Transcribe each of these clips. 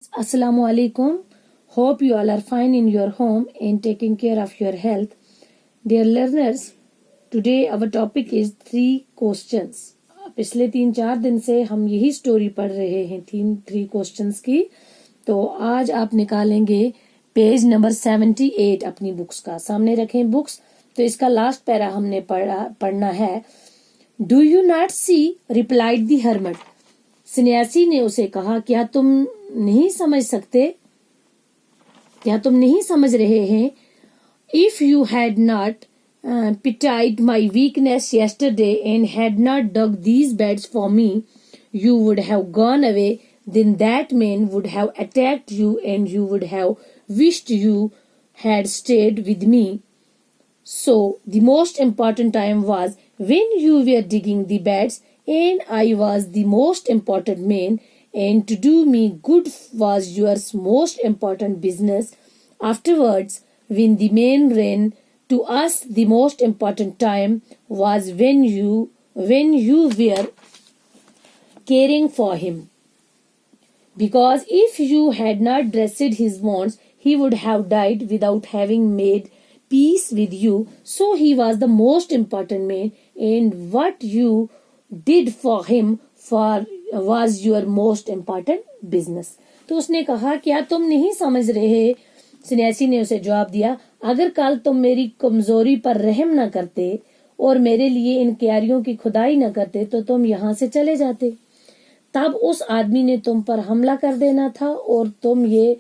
Assalamu alaikum. Hope you all are fine in your home and taking care of your health. Dear learners, today our topic is 3 questions. पिछले 3-4 दिन से हम यही story पढ़ रहे हैं 3 क्वेश्चंस की. तो आज आप निकालेंगे पेज नंबर 78 अपनी बुक्स का. सामने रखें बुक्स. तो इसका लास्ट पैरा हमने पढ़ना है. Do you not see, replied the hermit. सन्यासी ने उसे कहा, क्या तुम नहीं समझ सकते, क्या तुम नहीं समझ रहे हैं. If you had not pitied my weakness yesterday and had not dug these beds for me, you would have gone away. Then that man would have attacked you and you would have wished you had stayed with me. So the most important time was when you were digging the beds and I was the most important man, and to do me good was your most important business. Afterwards, when the man ran to us, the most important time was when you were caring for him. Because if you had not dressed his wounds, he would have died without having made peace with you. So he was the most important man, and what you did for him was your most important business. तो उसने कहा, क्या तुम नहीं समझ रहे. सन्यासी ने उसे जवाब दिया, अगर कल तुम मेरी कमजोरी पर रहम न करते और मेरे लिए इन क्यारियों की खुदाई न करते तो तुम यहाँ से चले जाते. तब उस आदमी ने तुम पर हमला कर देना था और तुम ये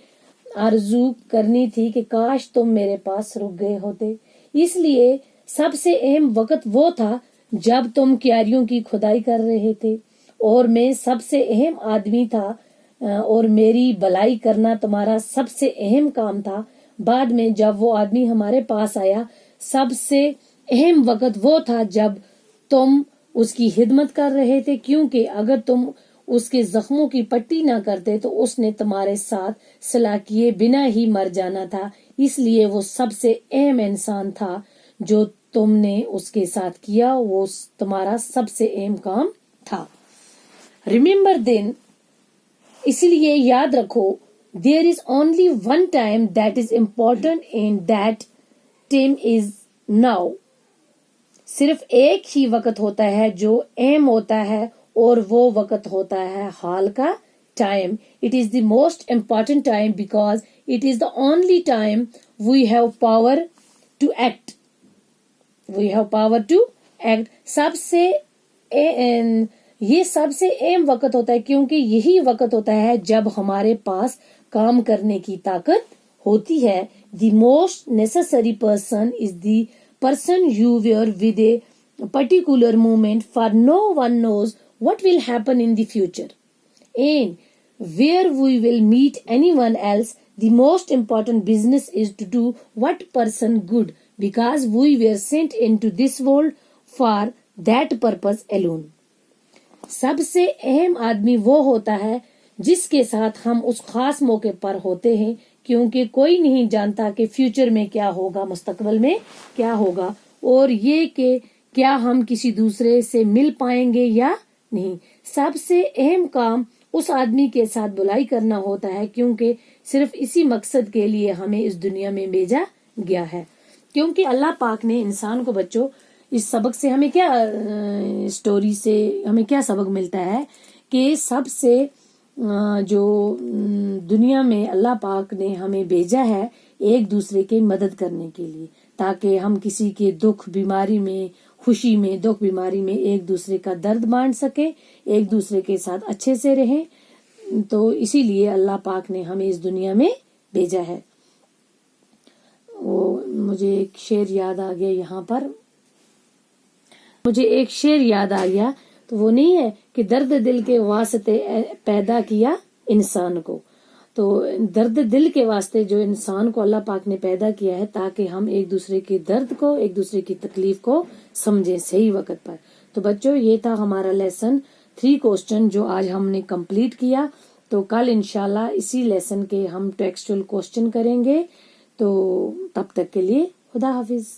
आरजू करनी थी कि काश तुम मेरे पास रुक गए होते. इसलिए सबसे अहम वक्त वो था जब तुम क्यारियों की खुदाई कर रहे थे और मैं सबसे अहम आदमी था और मेरी भलाई करना तुम्हारा सबसे अहम काम था. बाद में जब वो आदमी हमारे पास आया, सबसे अहम वक्त वो था जब तुम उसकी खिदमत कर रहे थे, क्योंकि अगर तुम उसके जख्मों की पट्टी ना करते तो उसने तुम्हारे साथ सलाह किए बिना ही मर जाना था. इसलिए वो सबसे अहम इंसान था. जो तुमने उसके साथ किया वो तुम्हारा सबसे अहम काम था. रिमेम्बर देन, इसलिए याद रखो, there is only one time that is important and that time is now. सिर्फ एक ही वक्त होता है जो अहम होता है और वो वक्त होता है हाल का time. It is the most important time because it is the only time we have power to act. We have power to act. ये सबसे अहम वक्त होता है क्योंकि यही वक्त होता है जब हमारे पास काम करने की ताकत होती है. The most necessary person is the person you were with a particular moment, for no one knows what will happen in the future and where we will meet anyone else. The most important business is to do what person good, because we were sent into this world for that purpose alone. सबसे अहम आदमी वो होता है जिसके साथ हम उस खास मौके पर होते हैं, क्योंकि कोई नहीं जानता कि फ्यूचर में क्या होगा, मुस्तकबिल में क्या होगा, और ये कि क्या हम किसी दूसरे से मिल पाएंगे या नहीं. सबसे अहम काम उस आदमी के साथ बुलाई करना होता है, क्योंकि सिर्फ इसी मकसद के लिए हमें इस दुनिया में भेजा गया है. क्योंकि अल्लाह पाक ने इंसान को, बच्चों, इस सबक से हमें क्या, स्टोरी से हमें क्या सबक मिलता है कि सबसे जो दुनिया में अल्लाह पाक ने हमें भेजा है एक दूसरे की मदद करने के लिए, ताकि हम किसी के दुख बीमारी में, खुशी में, दुख बीमारी में एक दूसरे का दर्द बांट सके, एक दूसरे के साथ अच्छे से रहें. तो इसीलिए अल्लाह पाक ने हमें इस दुनिया में भेजा है. वो मुझे एक शेर याद आ गया यहाँ पर, मुझे एक शेर याद आ गया. तो वो नहीं है कि दर्द दिल के वास्ते पैदा किया इंसान को. तो दर्द दिल के वास्ते जो इंसान को अल्लाह पाक ने पैदा किया है ताकि हम एक दूसरे के दर्द को, एक दूसरे की तकलीफ को समझें सही वक्त पर. तो बच्चों, ये था हमारा लेसन 3 क्वेश्चन जो आज हमने कंप्लीट किया. तो कल इंशाल्लाह इसी लेसन के हम टेक्सचुअल क्वेश्चन करेंगे. तो तब तक के लिए खुदा हाफिज.